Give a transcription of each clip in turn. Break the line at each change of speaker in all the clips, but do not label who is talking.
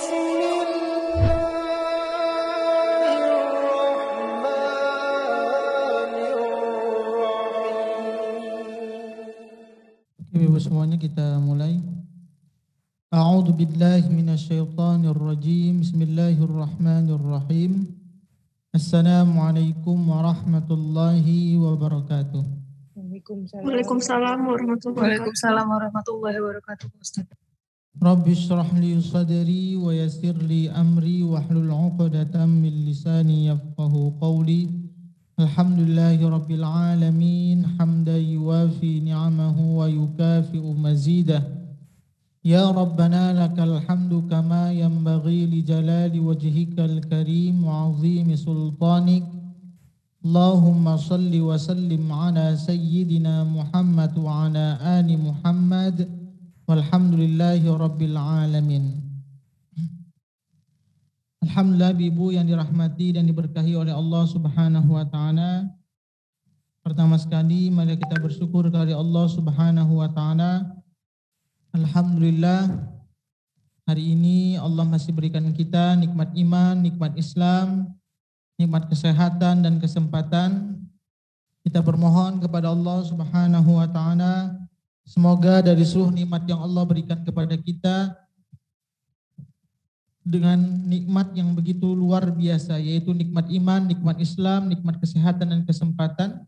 Ibu semuanya kita mulai. A'udzu billahi minasyaitonir rajim. Bismillahirrahmanirrahim. Assalamualaikum warahmatullahi wabarakatuh.
Waalaikumsalam warahmatullahi wabarakatuh. Ustaz.
Rabbi shrah li sadri wa yassir li amri wahlul 'uqdatam min lisani yafqahu qawli. Alhamdulillahi rabbil alamin hamdan yuwafi ni'amahu wa yukafi'u mazidah. Ya Rabbana lakal hamdu kama yanbaghi li jalali wajhikal karim wa 'azimi sultanik. Allahumma salli wa sallim ala sayyidina Muhammad wa ala ali Muhammad walhamdulillahi rabbil alamin. Alhamdulillah ibu yang dirahmati dan diberkahi oleh Allah Subhanahu wa taala. Pertama sekali mari kita bersyukur kepada Allah Subhanahu wa taala. Alhamdulillah hari ini Allah masih berikan kita nikmat iman, nikmat Islam, nikmat kesehatan dan kesempatan. Kita bermohon kepada Allah Subhanahu wa taala semoga dari seluruh nikmat yang Allah berikan kepada kita dengan nikmat yang begitu luar biasa, yaitu nikmat iman, nikmat Islam, nikmat kesehatan dan kesempatan.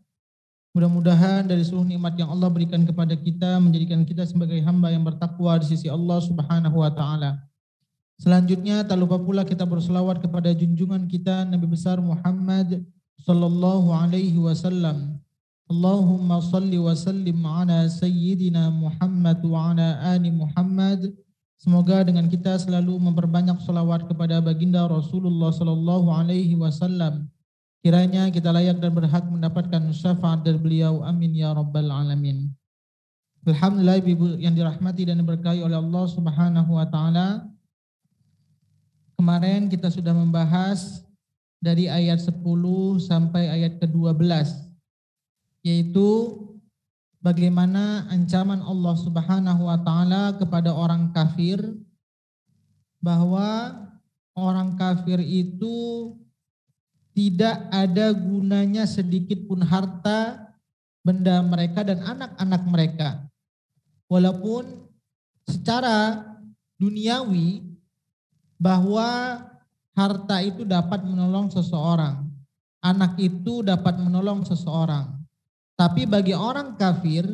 Mudah-mudahan dari seluruh nikmat yang Allah berikan kepada kita menjadikan kita sebagai hamba yang bertakwa di sisi Allah Subhanahu wa taala. Selanjutnya tak lupa pula kita berselawat kepada junjungan kita Nabi besar Muhammad sallallahu alaihi wasallam. Allahumma salli wa sallim ala sayyidina Muhammad wa ala ali Muhammad. Semoga dengan kita selalu memperbanyak selawat kepada baginda Rasulullah sallallahu alaihi wasallam. Kiranya kita layak dan berhak mendapatkan syafaat dari beliau. Amin ya rabbal alamin. Alhamdulillah ibu yang dirahmati dan diberkahi oleh Allah Subhanahu wa taala. Kemarin kita sudah membahas dari ayat 10 sampai ayat ke-12, yaitu bagaimana ancaman Allah Subhanahu wa taala kepada orang kafir, bahwa orang kafir itu tidak ada gunanya sedikit pun harta, benda mereka dan anak-anak mereka. Walaupun secara duniawi bahwa harta itu dapat menolong seseorang, anak itu dapat menolong seseorang. Tapi bagi orang kafir,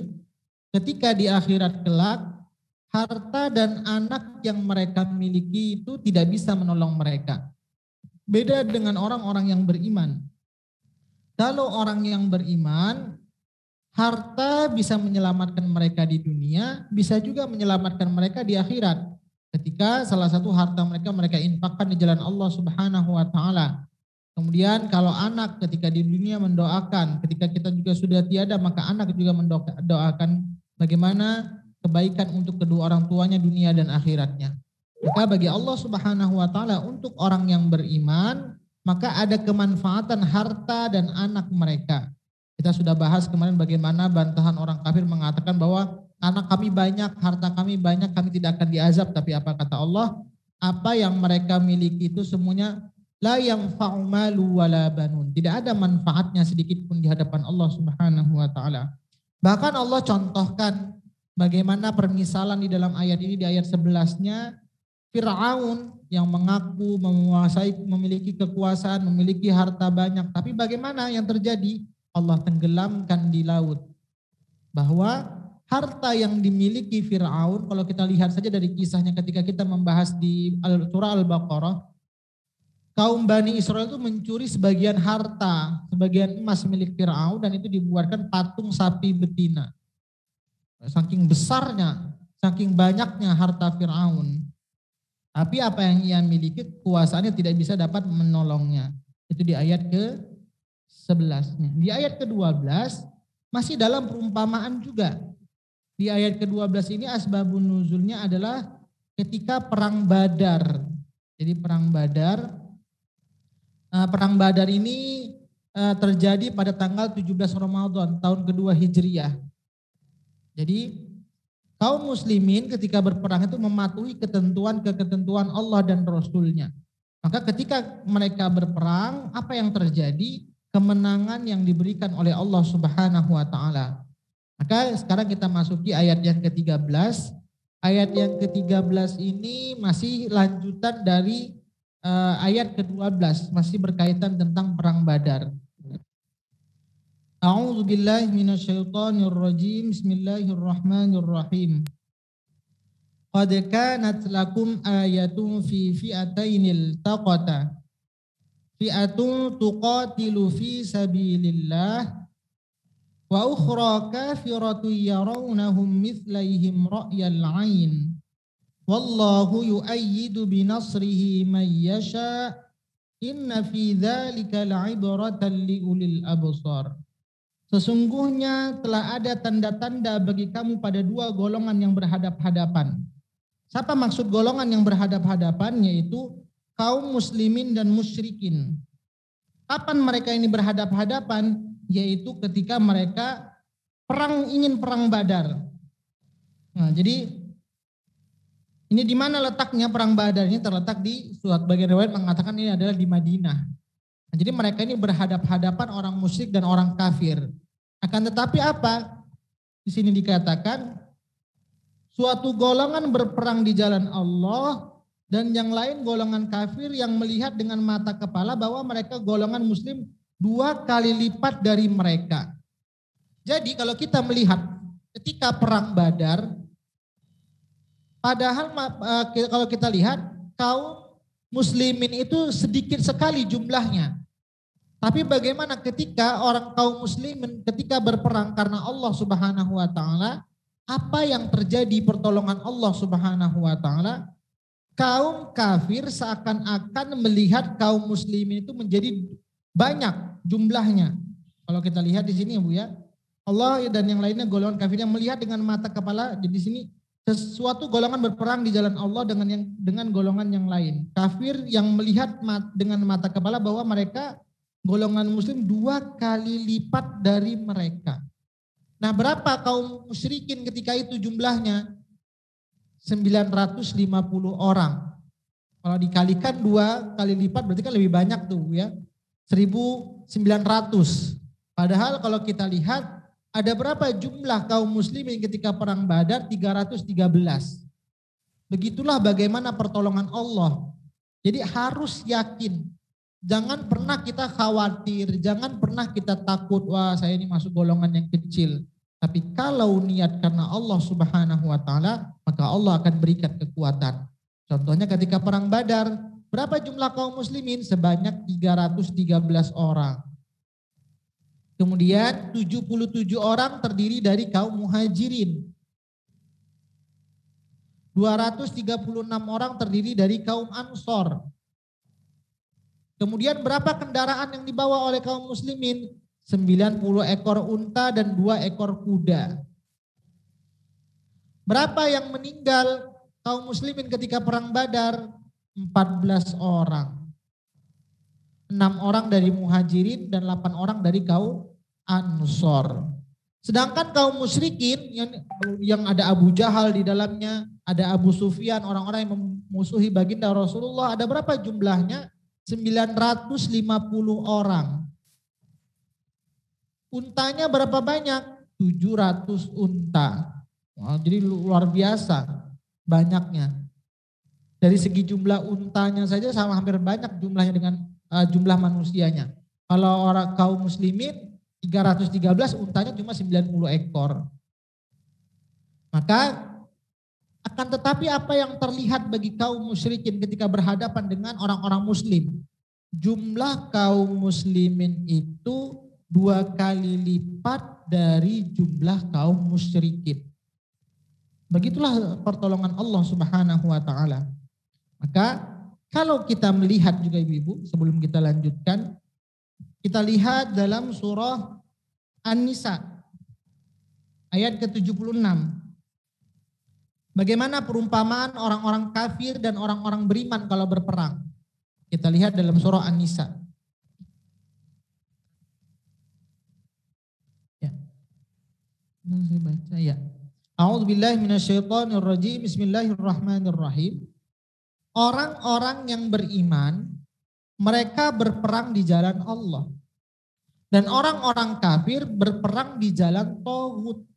ketika di akhirat kelak, harta dan anak yang mereka miliki itu tidak bisa menolong mereka. Beda dengan orang-orang yang beriman. Kalau orang yang beriman, harta bisa menyelamatkan mereka di dunia, bisa juga menyelamatkan mereka di akhirat. Ketika salah satu harta mereka infakkan di jalan Allah Subhanahu wa taala. Kemudian kalau anak ketika di dunia mendoakan, ketika kita juga sudah tiada, maka anak juga mendoakan bagaimana kebaikan untuk kedua orang tuanya dunia dan akhiratnya. Maka bagi Allah Subhanahu wa taala untuk orang yang beriman, maka ada kemanfaatan harta dan anak mereka. Kita sudah bahas kemarin bagaimana bantahan orang kafir mengatakan bahwa anak kami banyak, harta kami banyak, kami tidak akan diazab. Tapi apa kata Allah? Apa yang mereka miliki itu semuanya la yanfa'u malu wala banun. Tidak ada manfaatnya sedikit pun di hadapan Allah Subhanahu wa taala. Bahkan Allah contohkan bagaimana permisalan di dalam ayat ini, di ayat 11-nya, Fir'aun yang mengaku menguasai, memiliki kekuasaan, memiliki harta banyak, tapi bagaimana yang terjadi? Allah tenggelamkan di laut. Bahwa harta yang dimiliki Fir'aun, kalau kita lihat saja dari kisahnya ketika kita membahas di surah Al-Baqarah, kaum Bani Israel itu mencuri sebagian harta, sebagian emas milik Fir'aun, dan itu dibuatkan patung sapi betina. Saking besarnya, saking banyaknya harta Fir'aun. Tapi apa yang ia miliki, kekuasaannya tidak bisa dapat menolongnya. Itu di ayat ke-11. Di ayat ke-12 masih dalam perumpamaan juga. Di ayat ke-12 ini asbabun nuzulnya adalah ketika perang Badar. Jadi perang Badar ini terjadi pada tanggal 17 Ramadan tahun kedua Hijriyah. Jadi kaum muslimin ketika berperang itu mematuhi ketentuan Allah dan Rasulnya. Maka ketika mereka berperang, apa yang terjadi? Kemenangan yang diberikan oleh Allah Subhanahu wa taala. Maka sekarang kita masuki ayat yang ke-13. Ayat yang ke-13 ini masih lanjutan dari ayat ke-12, masih berkaitan tentang perang Badar. A'udzu billahi minasyaitonir rajim. Bismillahirrahmanirrahim. Qad kanat lakum ayatun fi fi'atainil taqata. Fi'atun tuqatilu fi sabilillah wa ukhra kafiratu yarawnahum mithlaihim ra'yal 'ain. Wallahu yu'ayyidu binasrihi man yasha. Inna fi dzalika la'ibratan liulil absar. Sesungguhnya telah ada tanda-tanda bagi kamu pada dua golongan yang berhadap-hadapan. Siapa maksud golongan yang berhadap-hadapan? Yaitu kaum muslimin dan musyrikin. Kapan mereka ini berhadap-hadapan? Yaitu ketika mereka ingin perang Badar. Nah, jadi ini di mana letaknya perang Badar? Ini terletak di surat bagian riwayat mengatakan ini adalah di Madinah. Nah, jadi mereka ini berhadap-hadapan orang musyrik dan orang kafir. Akan tetapi apa? Di sini dikatakan suatu golongan berperang di jalan Allah dan yang lain golongan kafir yang melihat dengan mata kepala bahwa mereka golongan muslim 2 kali lipat dari mereka. Jadi kalau kita melihat ketika perang Badar, padahal kalau kita lihat kaum muslimin itu sedikit sekali jumlahnya. Tapi bagaimana ketika orang kaum muslimin ketika berperang karena Allah Subhanahu wa taala, apa yang terjadi pertolongan Allah Subhanahu wa taala? Kaum kafir seakan-akan melihat kaum muslimin itu menjadi banyak jumlahnya. Kalau kita lihat di sini ya Bu ya, Allah dan yang lainnya golongan kafir yang melihat dengan mata kepala. Jadi di sini sesuatu golongan berperang di jalan Allah dengan golongan yang lain. Kafir yang melihat dengan mata kepala bahwa mereka golongan muslim 2 kali lipat dari mereka. Nah, berapa kaum musyrikin ketika itu jumlahnya? 950 orang. Kalau dikalikan 2 kali lipat berarti kan lebih banyak tuh ya. 1.900. Padahal kalau kita lihat ada berapa jumlah kaum muslimin ketika perang Badar? 313. Begitulah bagaimana pertolongan Allah. Jadi harus yakin. Jangan pernah kita khawatir, jangan pernah kita takut, wah saya ini masuk golongan yang kecil. Tapi kalau niat karena Allah Subhanahu wa taala, maka Allah akan berikan kekuatan. Contohnya ketika perang Badar, berapa jumlah kaum muslimin? Sebanyak 313 orang. Kemudian 77 orang terdiri dari kaum muhajirin. 236 orang terdiri dari kaum ansor. Kemudian berapa kendaraan yang dibawa oleh kaum muslimin? 90 ekor unta dan 2 ekor kuda. Berapa yang meninggal kaum muslimin ketika perang Badar? 14 orang. 6 orang dari muhajirin dan 8 orang dari kaum ansor. Sedangkan kaum musyrikin yang ada Abu Jahal di dalamnya, ada Abu Sufyan, orang-orang yang memusuhi baginda Rasulullah, ada berapa jumlahnya? 950 orang. Untanya berapa banyak? 700 unta. Wah, jadi luar biasa banyaknya. Dari segi jumlah untanya saja sama hampir banyak jumlahnya dengan jumlah manusianya. Kalau orang kaum muslimin 313, untanya cuma 90 ekor. Maka akan tetapi apa yang terlihat bagi kaum musyrikin ketika berhadapan dengan orang-orang muslim? Jumlah kaum muslimin itu 2 kali lipat dari jumlah kaum musyrikin. Begitulah pertolongan Allah Subhanahu wa taala. Maka kalau kita melihat juga Ibu-ibu, sebelum kita lanjutkan, kita lihat dalam surah An-Nisa ayat ke-76. Bagaimana perumpamaan orang-orang kafir dan orang-orang beriman kalau berperang. Kita lihat dalam surah An-Nisa. Ya. Saya baca ya. A'udzubillahi minasyaitonirrajim. Bismillahirrahmanirrahim. Orang-orang yang beriman, mereka berperang di jalan Allah. Dan orang-orang kafir berperang di jalan Taghut.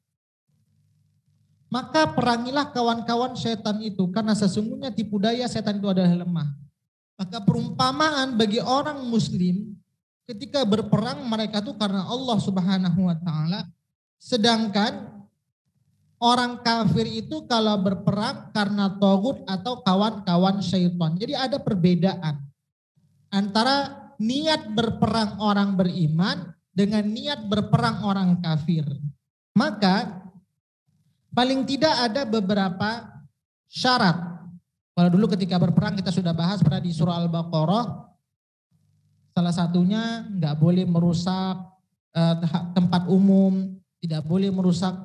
Maka perangilah kawan-kawan setan itu, karena sesungguhnya tipu daya setan itu adalah lemah. Maka perumpamaan bagi orang muslim ketika berperang mereka itu karena Allah Subhanahu wa taala, sedangkan orang kafir itu kalau berperang karena Taghut atau kawan-kawan syaitan. Jadi ada perbedaan antara niat berperang orang beriman dengan niat berperang orang kafir. Maka paling tidak ada beberapa syarat. Kalau dulu ketika berperang kita sudah bahas pada di surah Al-Baqarah, salah satunya nggak boleh merusak tempat umum, tidak boleh merusak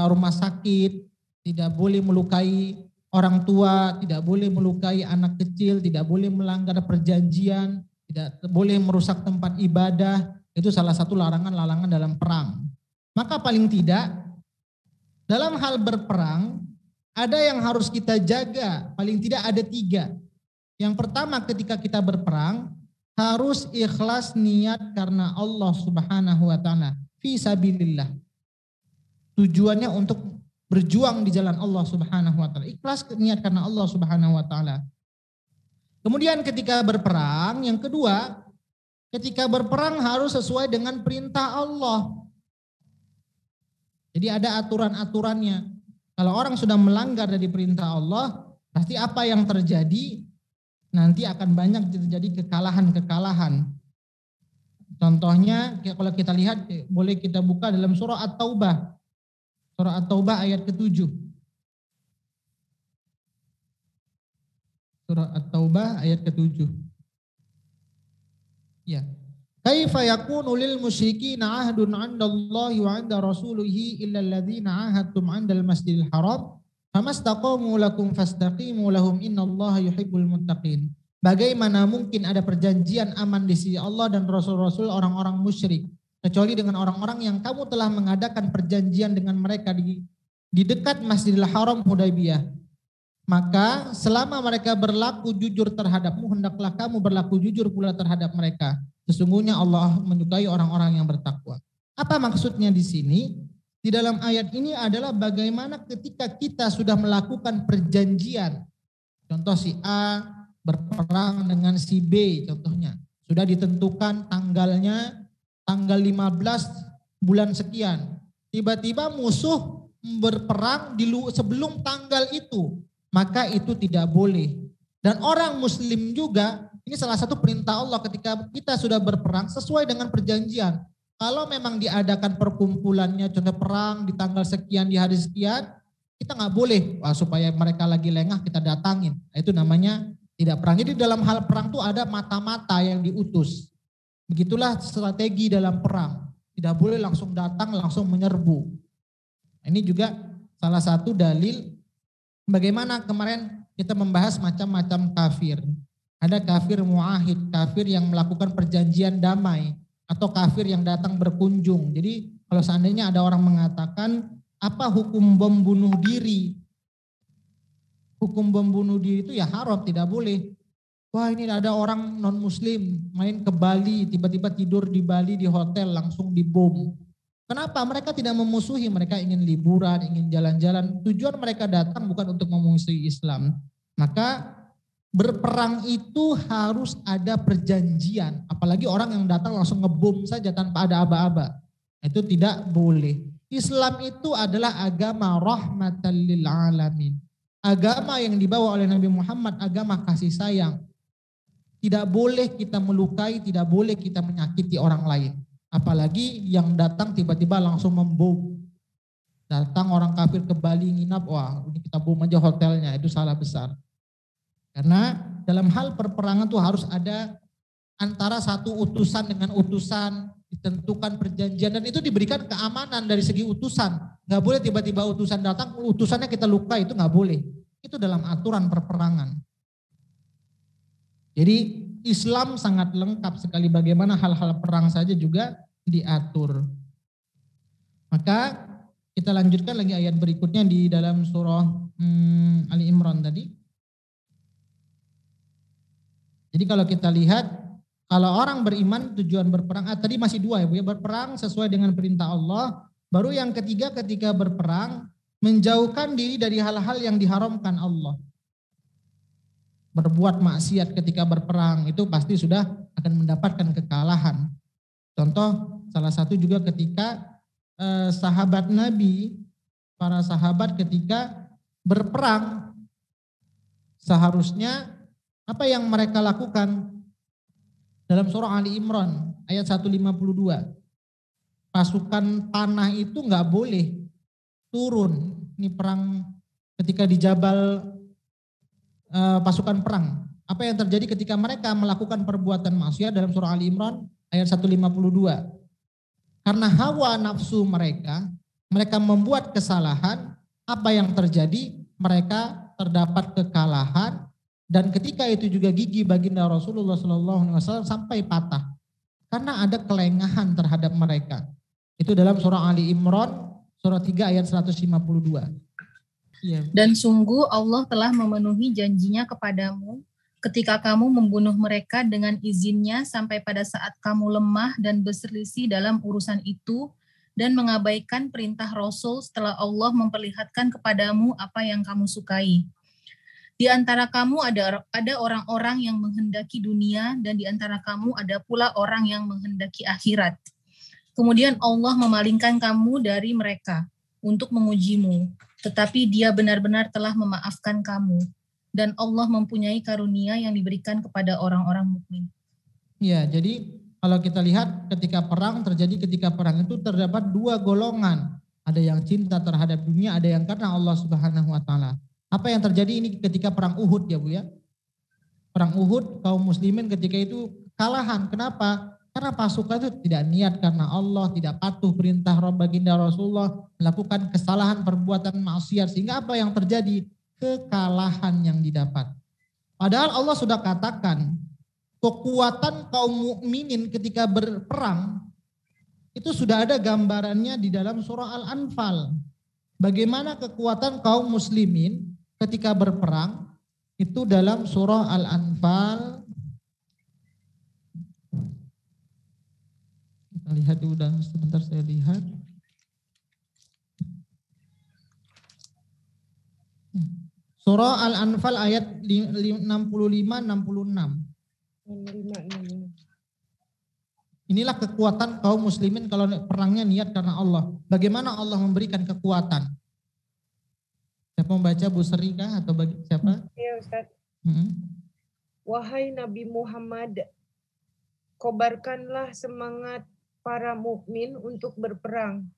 rumah sakit, tidak boleh melukai orang tua, tidak boleh melukai anak kecil, tidak boleh melanggar perjanjian, tidak boleh merusak tempat ibadah. Itu salah satu larangan-larangan dalam perang. Maka paling tidak dalam hal berperang ada yang harus kita jaga, paling tidak ada 3. Yang pertama ketika kita berperang harus ikhlas niat karena Allah Subhanahu wa taala, fi sabilillah. Tujuannya untuk berjuang di jalan Allah Subhanahu wa taala. Ikhlas niat karena Allah Subhanahu wa taala. Kemudian ketika berperang, yang kedua, ketika berperang harus sesuai dengan perintah Allah. Jadi ada aturan-aturannya. Kalau orang sudah melanggar dari perintah Allah, pasti apa yang terjadi nanti akan banyak terjadi kekalahan-kekalahan. Contohnya kalau kita lihat, boleh kita buka dalam surah At-Taubah. Surah At-Taubah ayat ke-7. Surah At-Taubah ayat ke-7. Ya. Kaifa yakunu lil musyrikina ahdun 'indallahi wa 'inda rasulihi illa alladziina 'ahadtum 'indal masjidil haram famastaqamu lakum fastaqimu lahum innallaha yuhibbul muttaqin. Bagaimana mungkin ada perjanjian aman di sisi Allah dan rasul-rasul orang-orang musyrik, kecuali dengan orang-orang yang kamu telah mengadakan perjanjian dengan mereka di dekat Masjidil Haram Hudaybiyah. Maka selama mereka berlaku jujur terhadapmu, hendaklah kamu berlaku jujur pula terhadap mereka. Sesungguhnya Allah menyukai orang-orang yang bertakwa. Apa maksudnya di sini? Di dalam ayat ini adalah bagaimana ketika kita sudah melakukan perjanjian. Contoh si A berperang dengan si B contohnya. Sudah ditentukan tanggalnya, tanggal 15 bulan sekian. Tiba-tiba musuh berperang sebelum tanggal itu. Maka itu tidak boleh. Dan orang muslim juga, ini salah satu perintah Allah ketika kita sudah berperang sesuai dengan perjanjian. Kalau memang diadakan perkumpulannya, contoh perang di tanggal sekian, di hari sekian, kita nggak boleh supaya mereka lagi lengah kita datangin. Itu namanya tidak perang. Jadi dalam hal perang tuh ada mata-mata yang diutus. Begitulah strategi dalam perang. Tidak boleh langsung datang, langsung menyerbu. Ini juga salah satu dalil bagaimana kemarin kita membahas macam-macam kafir. Ada kafir muahid, kafir yang melakukan perjanjian damai, atau kafir yang datang berkunjung. Jadi kalau seandainya ada orang mengatakan, apa hukum bom bunuh diri? Hukum bom bunuh diri itu ya haram, tidak boleh. Wah ini ada orang non muslim main ke Bali, tiba-tiba tidur di Bali di hotel langsung dibom. Kenapa? Mereka tidak memusuhi, mereka ingin liburan, ingin jalan-jalan. Tujuan mereka datang bukan untuk memusuhi Islam. Maka berperang itu harus ada perjanjian. Apalagi orang yang datang langsung ngebom saja tanpa ada aba-aba. Itu tidak boleh. Islam itu adalah agama rahmatan lil alamin. Agama yang dibawa oleh Nabi Muhammad, agama kasih sayang. Tidak boleh kita melukai, tidak boleh kita menyakiti orang lain. Apalagi yang datang tiba-tiba langsung membom. Datang orang kafir ke Bali nginap, wah ini kita bom aja hotelnya, itu salah besar. Karena dalam hal perperangan itu harus ada antara satu utusan dengan utusan, ditentukan perjanjian, dan itu diberikan keamanan dari segi utusan. Nggak boleh tiba-tiba utusan datang, utusannya kita lukai, itu nggak boleh. Itu dalam aturan perperangan. Jadi Islam sangat lengkap sekali, bagaimana hal-hal perang saja juga diatur. Maka Kita lanjutkan lagi ayat berikutnya di dalam surah Ali Imran tadi. Jadi kalau kita lihat, kalau orang beriman tujuan berperang, tadi masih dua ya Bu ya, berperang sesuai dengan perintah Allah. Baru yang ketiga ketika berperang, menjauhkan diri dari hal-hal yang diharamkan Allah. Berbuat maksiat ketika berperang itu pasti sudah akan mendapatkan kekalahan. Contoh salah satu juga ketika sahabat Nabi, para sahabat ketika berperang, seharusnya apa yang mereka lakukan? Dalam surah Ali Imran ayat 152, pasukan panah itu nggak boleh turun. Ini perang ketika di Jabal, pasukan perang. Apa yang terjadi ketika mereka melakukan perbuatan maksiat dalam surah Ali Imran ayat 152? Karena hawa nafsu mereka membuat kesalahan, apa yang terjadi? Mereka terdapat kekalahan, dan ketika itu juga gigi baginda Rasulullah SAW sampai patah. Karena ada kelengahan terhadap mereka. Itu dalam surah Ali Imran, surah 3 ayat 152. Ya.
Dan sungguh Allah telah memenuhi janjinya kepadamu ketika kamu membunuh mereka dengan izinnya sampai pada saat kamu lemah dan berselisih dalam urusan itu dan mengabaikan perintah Rasul setelah Allah memperlihatkan kepadamu apa yang kamu sukai. Di antara kamu ada orang-orang yang menghendaki dunia dan di antara kamu ada pula orang yang menghendaki akhirat. Kemudian Allah memalingkan kamu dari mereka untuk mengujimu, tetapi Dia benar-benar telah memaafkan kamu. Dan Allah mempunyai karunia yang diberikan kepada orang-orang mukmin.
Ya, jadi kalau kita lihat ketika perang itu terdapat dua golongan. Ada yang cinta terhadap dunia, ada yang karena Allah Subhanahu wa taala. Apa yang terjadi ini ketika perang Uhud ya Bu ya? Perang Uhud kaum muslimin ketika itu kalahan. Kenapa? Karena pasukan itu tidak niat karena Allah, tidak patuh perintah baginda Rasulullah, melakukan kesalahan perbuatan maksiat, sehingga apa yang terjadi? Kekalahan yang didapat. Padahal Allah sudah katakan kekuatan kaum mukminin ketika berperang itu sudah ada gambarannya di dalam surah Al-Anfal. Bagaimana kekuatan kaum muslimin ketika berperang itu dalam surah Al-Anfal. Kita lihat dulu, sebentar saya lihat. Surah Al-Anfal ayat 65-66. Inilah kekuatan kaum muslimin kalau perangnya niat karena Allah. Bagaimana Allah memberikan kekuatan? Siapa membaca, Bu Sri kah atau siapa?
Iya Ustaz. Wahai Nabi Muhammad, kobarkanlah semangat para mukmin untuk berperang.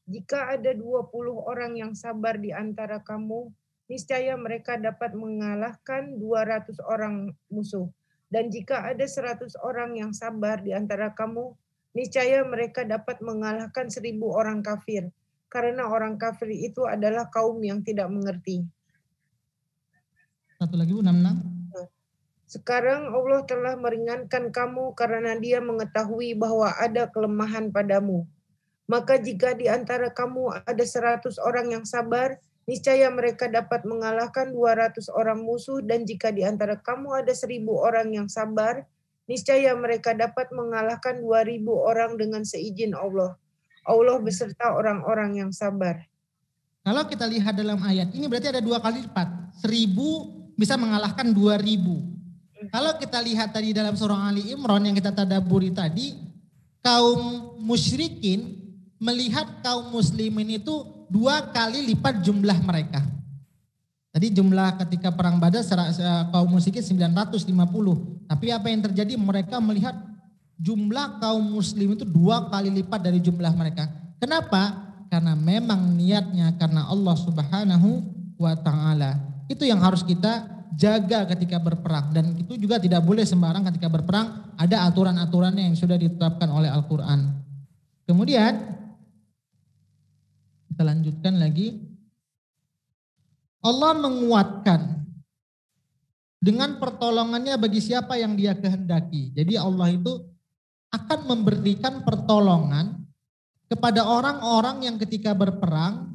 Jika ada 20 orang yang sabar di antara kamu, niscaya mereka dapat mengalahkan 200 orang musuh. Dan jika ada 100 orang yang sabar di antara kamu, niscaya mereka dapat mengalahkan 1000 orang kafir. Karena orang kafir itu adalah kaum yang tidak mengerti.
Satu lagi Bu, 66.
Sekarang Allah telah meringankan kamu karena Dia mengetahui bahwa ada kelemahan padamu. Maka jika di antara kamu ada 100 orang yang sabar, niscaya mereka dapat mengalahkan 200 orang musuh, dan jika di antara kamu ada 1000 orang yang sabar, niscaya mereka dapat mengalahkan 2000 orang dengan seizin Allah. Allah beserta orang-orang yang sabar.
Kalau kita lihat dalam ayat ini berarti ada 2 kali lipat. 1000 bisa mengalahkan 2000. Kalau kita lihat tadi dalam surah Ali Imran yang kita tadabburi tadi, kaum musyrikin melihat kaum muslimin itu 2 kali lipat jumlah mereka. Tadi jumlah ketika perang Badar kaum musyrikin 950. Tapi apa yang terjadi? Mereka melihat jumlah kaum muslim itu 2 kali lipat dari jumlah mereka. Kenapa? Karena memang niatnya karena Allah Subhanahu wa taala. Itu yang harus kita jaga ketika berperang, dan itu juga tidak boleh sembarang ketika berperang, ada aturan-aturannya yang sudah ditetapkan oleh Al-Qur'an. Kemudian kita lanjutkan lagi. Allah menguatkan dengan pertolongannya bagi siapa yang Dia kehendaki. Jadi Allah itu akan memberikan pertolongan kepada orang-orang yang ketika berperang,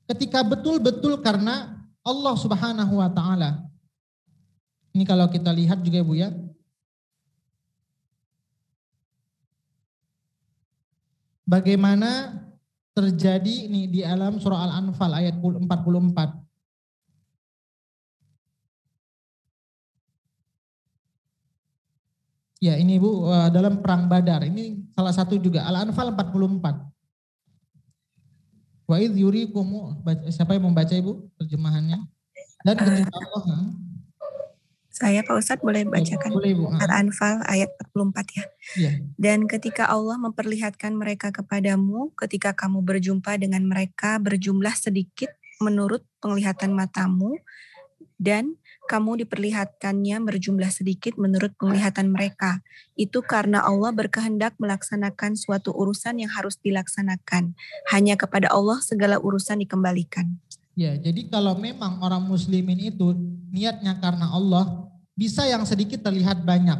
ketika betul-betul karena Allah Subhanahu wa taala. Ini kalau kita lihat juga Ibu ya. Bagaimana terjadi ini di alam surah Al-Anfal ayat 44. Ya ini Ibu dalam perang Badar. Ini salah satu juga Al-Anfal 44. Wa idh yurikumu, siapa yang membaca Ibu terjemahannya? Dan ketika Allah,
saya Pak Ustadz boleh bacakan
boleh, Ibu.
Al-Anfal ayat 44 ya.
Iya.
Dan ketika Allah memperlihatkan mereka kepadamu, ketika kamu berjumpa dengan mereka berjumlah sedikit menurut penglihatan matamu, dan kamu diperlihatkannya berjumlah sedikit menurut penglihatan mereka. Itu karena Allah berkehendak melaksanakan suatu urusan yang harus dilaksanakan. Hanya kepada Allah segala urusan dikembalikan.
Ya, jadi kalau memang orang muslimin itu niatnya karena Allah, bisa yang sedikit terlihat banyak.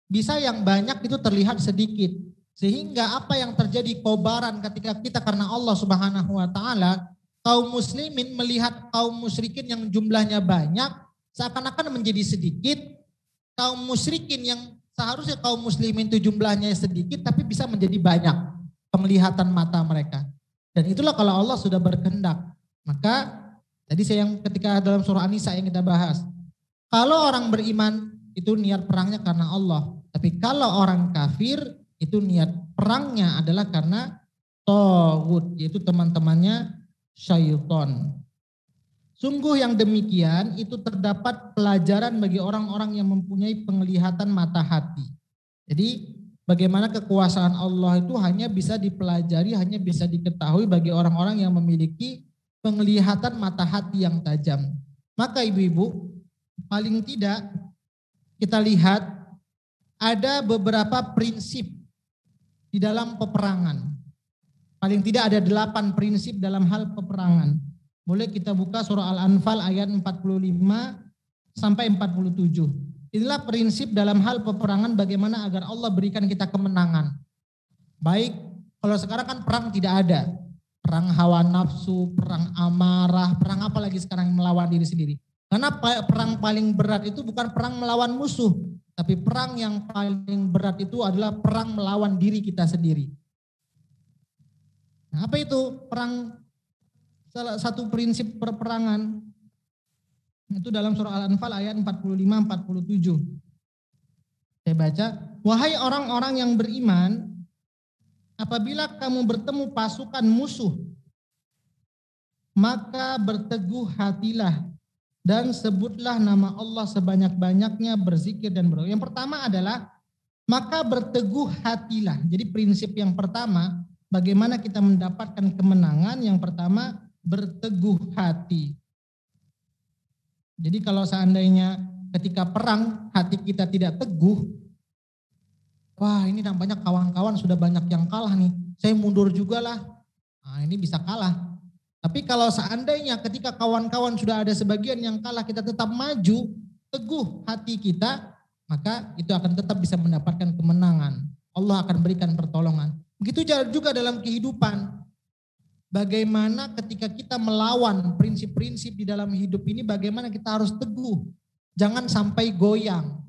Bisa yang banyak itu terlihat sedikit. Sehingga apa yang terjadi kobaran ketika kita karena Allah Subhanahu wa taala, kaum muslimin melihat kaum musyrikin yang jumlahnya banyak seakan-akan menjadi sedikit. Kaum musyrikin yang seharusnya kaum muslimin itu jumlahnya sedikit tapi bisa menjadi banyak penglihatan mata mereka. Dan itulah kalau Allah sudah berkehendak. Maka tadi saya yang ketika dalam surah An-Nisa yang kita bahas, kalau orang beriman itu niat perangnya karena Allah, tapi kalau orang kafir itu niat perangnya adalah karena taghut, yaitu teman-temannya syaitan. Sungguh yang demikian itu terdapat pelajaran bagi orang-orang yang mempunyai penglihatan mata hati. Jadi bagaimana kekuasaan Allah itu hanya bisa dipelajari, hanya bisa diketahui bagi orang-orang yang memiliki penglihatan mata hati yang tajam. Maka ibu-ibu, paling tidak kita lihat ada beberapa prinsip di dalam peperangan. Paling tidak ada 8 prinsip dalam hal peperangan. Boleh kita buka surah Al-Anfal ayat 45 sampai 47. Inilah prinsip dalam hal peperangan bagaimana agar Allah berikan kita kemenangan. Baik, kalau sekarang kan perang tidak ada. Perang hawa nafsu, perang amarah, perang apa lagi sekarang melawan diri sendiri. Karena perang paling berat itu bukan perang melawan musuh, tapi perang yang paling berat itu adalah perang melawan diri kita sendiri. Nah, apa itu perang? Salah satu prinsip perperangan itu dalam surah Al-Anfal ayat 45-47. Saya baca, wahai orang-orang yang beriman, apabila kamu bertemu pasukan musuh, maka berteguh hatilah dan sebutlah nama Allah sebanyak-banyaknya, berzikir dan berdoa. Yang pertama adalah maka berteguh hatilah. Jadi prinsip yang pertama, bagaimana kita mendapatkan kemenangan? Yang pertama, berteguh hati. Jadi kalau seandainya ketika perang hati kita tidak teguh, wah ini nampaknya kawan-kawan sudah banyak yang kalah nih, saya mundur juga lah. Nah, ini bisa kalah. Tapi kalau seandainya ketika kawan-kawan sudah ada sebagian yang kalah, kita tetap maju, teguh hati kita, maka itu akan tetap bisa mendapatkan kemenangan. Allah akan berikan pertolongan. Begitu juga dalam kehidupan. Bagaimana ketika kita melawan prinsip-prinsip di dalam hidup ini, bagaimana kita harus teguh. Jangan sampai goyang.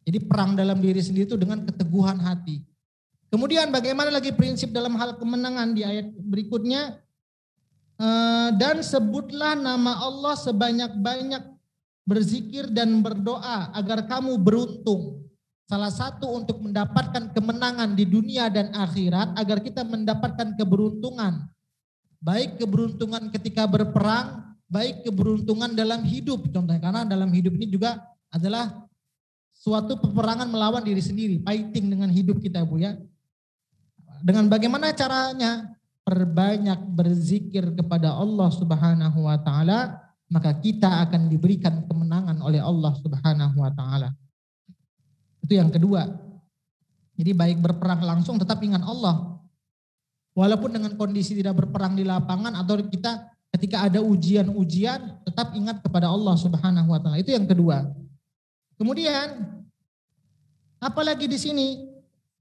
Jadi perang dalam diri sendiri itu dengan keteguhan hati. Kemudian bagaimana lagi prinsip dalam hal kemenangan di ayat berikutnya. Dan sebutlah nama Allah sebanyak-banyak, berzikir dan berdoa agar kamu beruntung. Salah satu untuk mendapatkan kemenangan di dunia dan akhirat, agar kita mendapatkan keberuntungan. Baik keberuntungan ketika berperang, baik keberuntungan dalam hidup. Contohnya karena dalam hidup ini juga adalah suatu peperangan melawan diri sendiri, fighting dengan hidup kita Bu ya. Dengan bagaimana caranya? Perbanyak berzikir kepada Allah Subhanahu wa taala, maka kita akan diberikan kemenangan oleh Allah Subhanahu wa taala. Itu yang kedua. Jadi baik berperang langsung tetap ingat Allah. Walaupun dengan kondisi tidak berperang di lapangan atau kita ketika ada ujian-ujian tetap ingat kepada Allah Subhanahu wa taala. Itu yang kedua. Kemudian apalagi di sini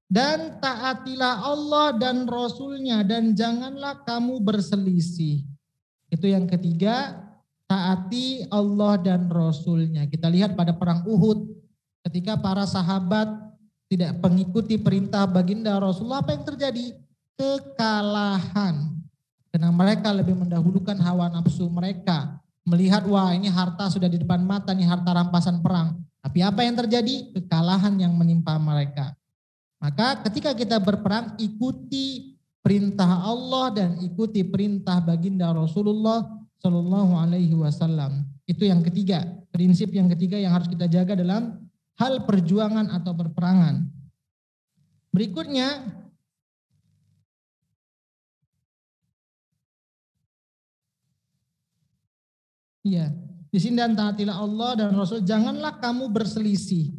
Dan taatilah Allah dan Rasul-Nya dan janganlah kamu berselisih. Itu yang ketiga, taati Allah dan Rasul-Nya. Kita lihat pada perang Uhud ketika para sahabat tidak mengikuti perintah baginda Rasulullah, apa yang terjadi? Kekalahan. Karena mereka lebih mendahulukan hawa nafsu mereka. Melihat wah ini harta sudah di depan mata, nih harta rampasan perang. Tapi apa yang terjadi? Kekalahan yang menimpa mereka. Maka ketika kita berperang, ikuti perintah Allah dan ikuti perintah baginda Rasulullah Shallallahu Alaihi Wasallam. Itu yang ketiga, prinsip yang ketiga yang harus kita jaga dalam hal perjuangan atau perperangan. Berikutnya, ya, di sini dan taatilah Allah dan Rasul, janganlah kamu berselisih.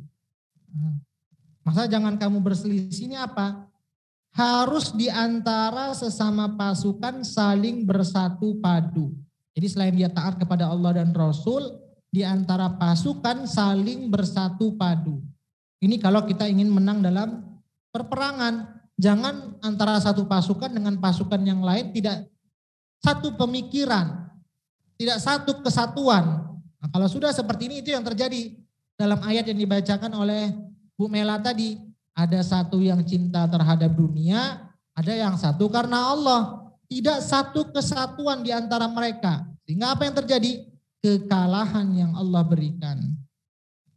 Masa jangan kamu berselisih ini apa? Harus diantara sesama pasukan saling bersatu padu. Jadi selain dia taat kepada Allah dan Rasul, diantara pasukan saling bersatu padu. Ini kalau kita ingin menang dalam perperangan. Jangan antara satu pasukan dengan pasukan yang lain tidak satu pemikiran, tidak satu kesatuan. Nah, kalau sudah seperti ini, itu yang terjadi dalam ayat yang dibacakan oleh Bu Mela tadi. Ada satu yang cinta terhadap dunia, ada yang satu karena Allah. Tidak satu kesatuan di antara mereka. Sehingga apa yang terjadi? Kekalahan yang Allah berikan.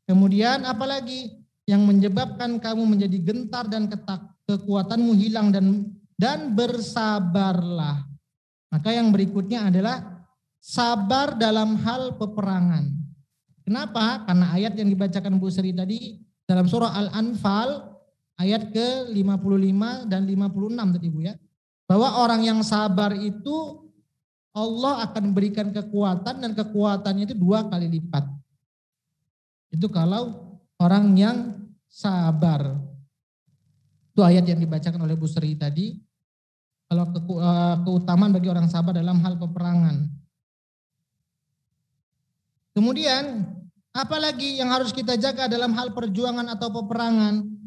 Kemudian apalagi yang menyebabkan kamu menjadi gentar dan kekuatanmu hilang dan bersabarlah. Maka yang berikutnya adalah sabar dalam hal peperangan. Kenapa? Karena ayat yang dibacakan Bu Sri tadi dalam surah Al-Anfal ayat ke-55 dan 56 tadi Bu ya. Bahwa orang yang sabar itu Allah akan berikan kekuatan dan kekuatannya itu 2 kali lipat. Itu kalau orang yang sabar. Itu ayat yang dibacakan oleh Bu Sri tadi. Kalau keutamaan bagi orang sabar dalam hal peperangan. Kemudian apalagi yang harus kita jaga dalam hal perjuangan atau peperangan?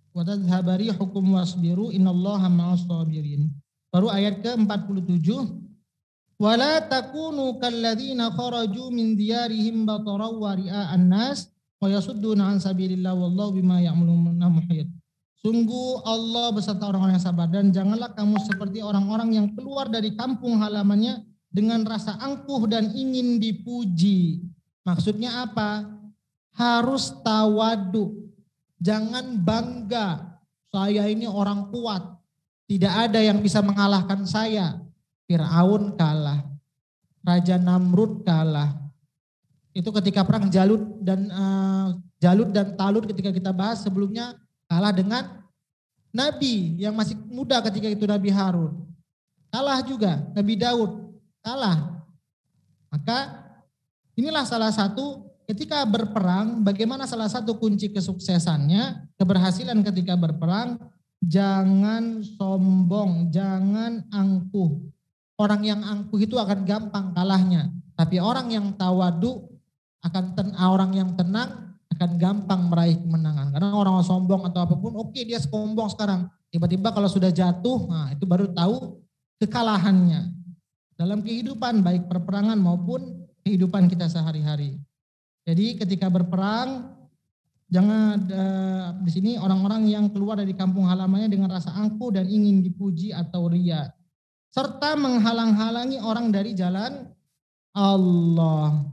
Wa tadhhabari hukum wasbiru innallaha ma'as sabirin. Baru ayat ke-47. Wala takunu kalladzina kharaju min diyarihim batara wa ria'an nas wa yasudduna an sabilillah wallahu bima ya'maluna muhit. Sungguh Allah beserta orang-orang yang sabar, dan janganlah kamu seperti orang-orang yang keluar dari kampung halamannya dengan rasa angkuh dan ingin dipuji. Maksudnya apa? Harus tawadu. Jangan bangga. Saya ini orang kuat. Tidak ada yang bisa mengalahkan saya. Fir'aun kalah. Raja Namrud kalah. Itu ketika perang Jalut dan Talut ketika kita bahas sebelumnya, kalah dengan Nabi yang masih muda ketika itu, Nabi Harun. Kalah juga Nabi Daud. Kalah. Maka inilah salah satu ketika berperang, bagaimana salah satu kunci kesuksesannya, keberhasilan ketika berperang, jangan sombong, jangan angkuh. Orang yang angkuh itu akan gampang kalahnya, tapi orang yang tawadu orang yang tenang akan gampang meraih kemenangan. Karena orang sombong atau apapun, oke dia sombong sekarang, tiba-tiba kalau sudah jatuh, nah itu baru tahu kekalahannya. Dalam kehidupan baik perperangan maupun kehidupan kita sehari-hari. Jadi ketika berperang, jangan di sini orang-orang yang keluar dari kampung halamannya dengan rasa angkuh dan ingin dipuji atau ria, serta menghalang-halangi orang dari jalan Allah.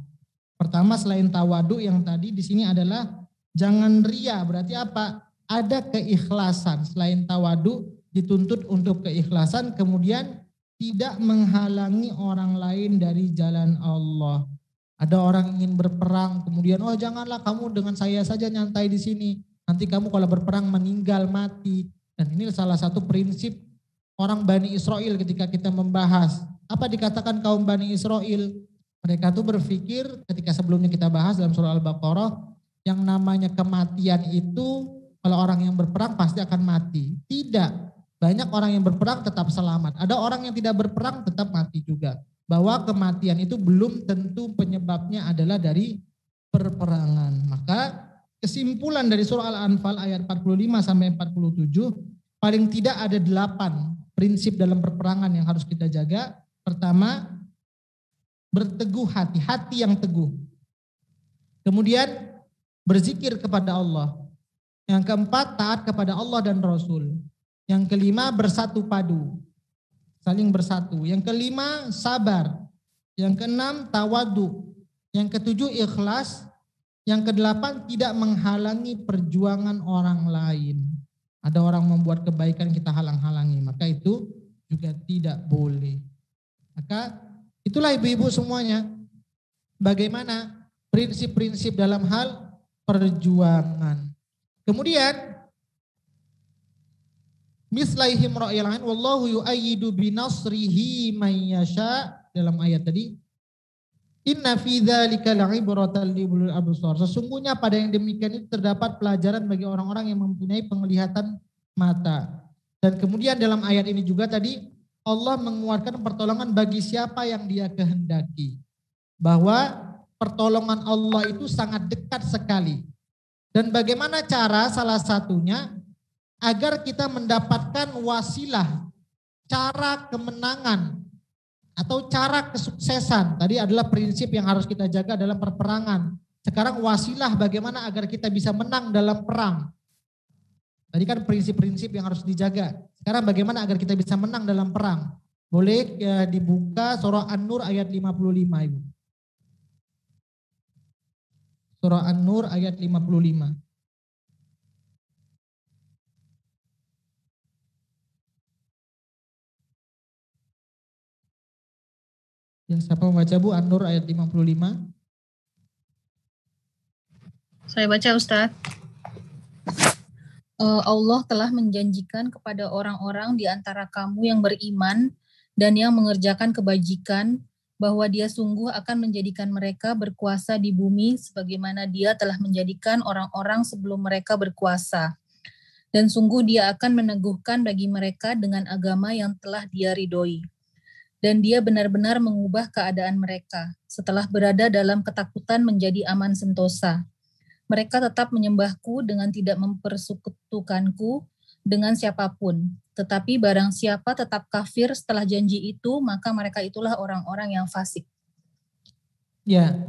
Pertama selain tawadu yang tadi di sini adalah jangan ria. Berarti apa? Ada keikhlasan. Selain tawadu dituntut untuk keikhlasan, kemudian tidak menghalangi orang lain dari jalan Allah. Ada orang ingin berperang, kemudian oh janganlah kamu dengan saya saja nyantai di sini. Nanti kamu kalau berperang meninggal mati. Dan ini salah satu prinsip orang Bani Israel ketika kita membahas. Apa dikatakan kaum Bani Israel? Mereka tuh berpikir ketika sebelumnya kita bahas dalam surah Al-Baqarah, yang namanya kematian itu kalau orang yang berperang pasti akan mati. Tidak, banyak orang yang berperang tetap selamat. Ada orang yang tidak berperang tetap mati juga. Bahwa kematian itu belum tentu penyebabnya adalah dari perperangan. Maka kesimpulan dari surah Al-Anfal ayat 45 sampai 47, paling tidak ada 8 prinsip dalam perperangan yang harus kita jaga. Pertama, berteguh hati, hati yang teguh. Kemudian berzikir kepada Allah. Yang keempat, taat kepada Allah dan Rasul. Yang kelima, bersatu padu, saling bersatu. Yang kelima, sabar. Yang keenam, tawadu. Yang ketujuh, ikhlas. Yang kedelapan, tidak menghalangi perjuangan orang lain. Ada orang membuat kebaikan kita halang-halangi, maka itu juga tidak boleh. Maka itulah ibu-ibu semuanya, bagaimana prinsip-prinsip dalam hal perjuangan. Kemudian mislaihim ra'yal ain wallahu yu'ayyidu binasrihi may yasha, dalam ayat tadi, inna fi dzalika la'ibratan liulil absar. Sesungguhnya pada yang demikian itu terdapat pelajaran bagi orang-orang yang mempunyai penglihatan mata. Dan kemudian dalam ayat ini juga tadi Allah mengeluarkan pertolongan bagi siapa yang Dia kehendaki. Bahwa pertolongan Allah itu sangat dekat sekali. Dan bagaimana cara? Salah satunya agar kita mendapatkan wasilah, cara kemenangan atau cara kesuksesan. Tadi adalah prinsip yang harus kita jaga dalam perperangan. Sekarang wasilah bagaimana agar kita bisa menang dalam perang. Tadi kan prinsip-prinsip yang harus dijaga. Sekarang bagaimana agar kita bisa menang dalam perang. Boleh dibuka surah An-Nur ayat 55 Ibu. Surah An-Nur ayat 55. Yang siapa membaca Bu, An-Nur ayat 55?
Saya baca Ustadz. Allah telah menjanjikan kepada orang-orang di antara kamu yang beriman dan yang mengerjakan kebajikan bahwa Dia sungguh akan menjadikan mereka berkuasa di bumi sebagaimana Dia telah menjadikan orang-orang sebelum mereka berkuasa. Dan sungguh Dia akan meneguhkan bagi mereka dengan agama yang telah Dia ridhoi. Dan Dia benar-benar mengubah keadaan mereka setelah berada dalam ketakutan menjadi aman sentosa. Mereka tetap menyembahku dengan tidak mempersekutukanku dengan siapapun. Tetapi barang siapa tetap kafir setelah janji itu, maka mereka itulah orang-orang yang fasik.
Ya,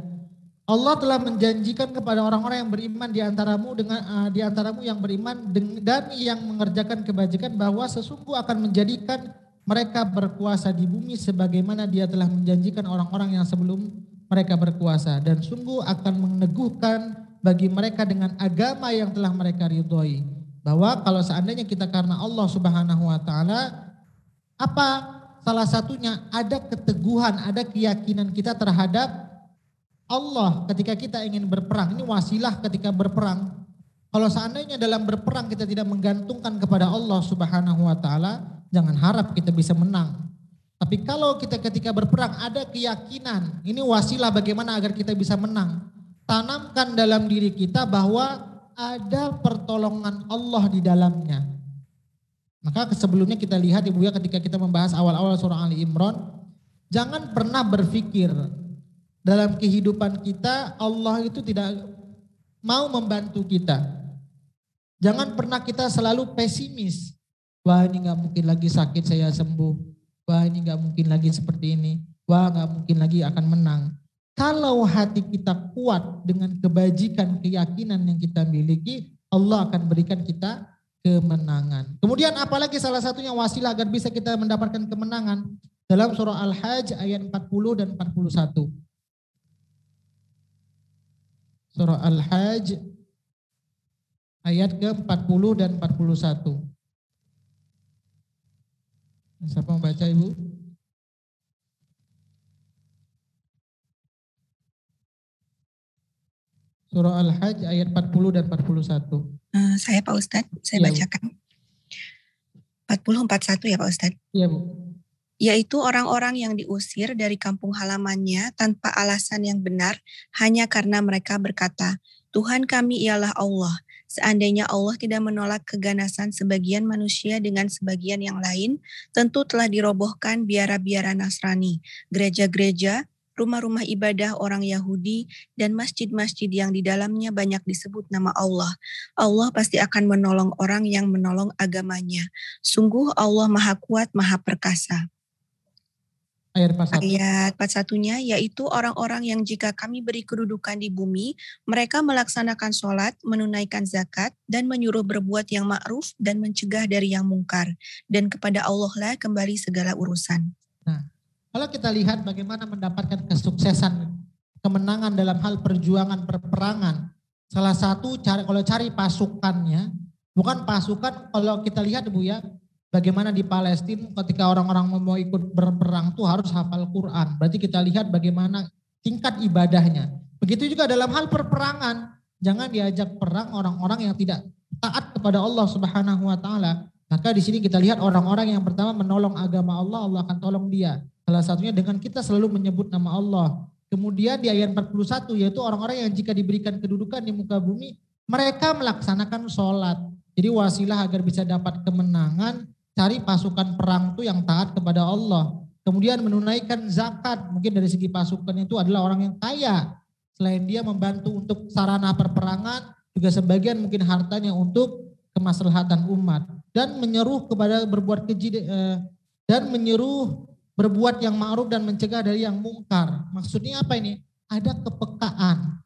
Allah telah menjanjikan kepada orang-orang yang beriman di antaramu yang beriman dan yang mengerjakan kebajikan bahwa sesungguh akan menjadikan mereka berkuasa di bumi sebagaimana Dia telah menjanjikan orang-orang yang sebelum mereka berkuasa, dan sungguh akan meneguhkan bagi mereka dengan agama yang telah mereka ridhoi. Bahwa kalau seandainya kita karena Allah Subhanahu wa taala, apa salah satunya ada keteguhan, ada keyakinan kita terhadap Allah ketika kita ingin berperang. Ini wasilah ketika berperang. Kalau seandainya dalam berperang kita tidak menggantungkan kepada Allah Subhanahu wa taala, jangan harap kita bisa menang. Tapi kalau kita ketika berperang ada keyakinan, ini wasilah bagaimana agar kita bisa menang. Tanamkan dalam diri kita bahwa ada pertolongan Allah di dalamnya. Maka sebelumnya kita lihat Ibu ya, ketika kita membahas awal-awal surah Ali Imran, jangan pernah berpikir dalam kehidupan kita Allah itu tidak mau membantu kita. Jangan pernah kita selalu pesimis. Wah ini gak mungkin lagi sakit saya sembuh. Wah ini gak mungkin lagi seperti ini. Wah gak mungkin lagi akan menang. Kalau hati kita kuat dengan kebajikan, keyakinan yang kita miliki, Allah akan berikan kita kemenangan. Kemudian apalagi salah satunya wasilah agar bisa kita mendapatkan kemenangan. Dalam surah Al-Hajj ayat 40 dan 41. Surah Al-Hajj ayat ke-40 dan 41. Siapa membaca Ibu? Surah Al-Hajj ayat 40 dan 41.
Saya Pak Ustadz, saya bacakan. 40-41 ya Pak Ustadz?
Iya Bu.
Yaitu orang-orang yang diusir dari kampung halamannya tanpa alasan yang benar hanya karena mereka berkata, Tuhan kami ialah Allah. Seandainya Allah tidak menolak keganasan sebagian manusia dengan sebagian yang lain, tentu telah dirobohkan biara-biara Nasrani, gereja-gereja, rumah-rumah ibadah orang Yahudi, dan masjid-masjid yang di dalamnya banyak disebut nama Allah. Allah pasti akan menolong orang yang menolong agamanya. Sungguh Allah Maha Kuat, Maha Perkasa.
Ayat 41.
Ayat 41-nya yaitu orang-orang yang jika kami beri kedudukan di bumi, mereka melaksanakan sholat, menunaikan zakat, dan menyuruh berbuat yang ma'ruf dan mencegah dari yang mungkar. Dan kepada Allah lah kembali segala urusan.
Nah, kalau kita lihat bagaimana mendapatkan kesuksesan, kemenangan dalam hal perjuangan peperangan, salah satu cara kalau cari pasukannya, bukan pasukan kalau kita lihat Bu ya, bagaimana di Palestina ketika orang-orang mau ikut berperang tuh harus hafal Quran. Berarti kita lihat bagaimana tingkat ibadahnya. Begitu juga dalam hal perperangan, jangan diajak perang orang-orang yang tidak taat kepada Allah Subhanahu wa taala. Maka di sini kita lihat orang-orang yang pertama menolong agama Allah, Allah akan tolong dia. Salah satunya dengan kita selalu menyebut nama Allah. Kemudian di ayat 41 yaitu orang-orang yang jika diberikan kedudukan di muka bumi, mereka melaksanakan sholat. Jadi wasilah agar bisa dapat kemenangan, cari pasukan perang itu yang taat kepada Allah. Kemudian menunaikan zakat, mungkin dari segi pasukan itu adalah orang yang kaya. Selain dia membantu untuk sarana perperangan, juga sebagian mungkin hartanya untuk kemaslahatan umat. Dan menyeruh kepada berbuat keji dan menyeruh berbuat yang ma'ruf dan mencegah dari yang mungkar. Maksudnya apa ini? Ada kepekaan.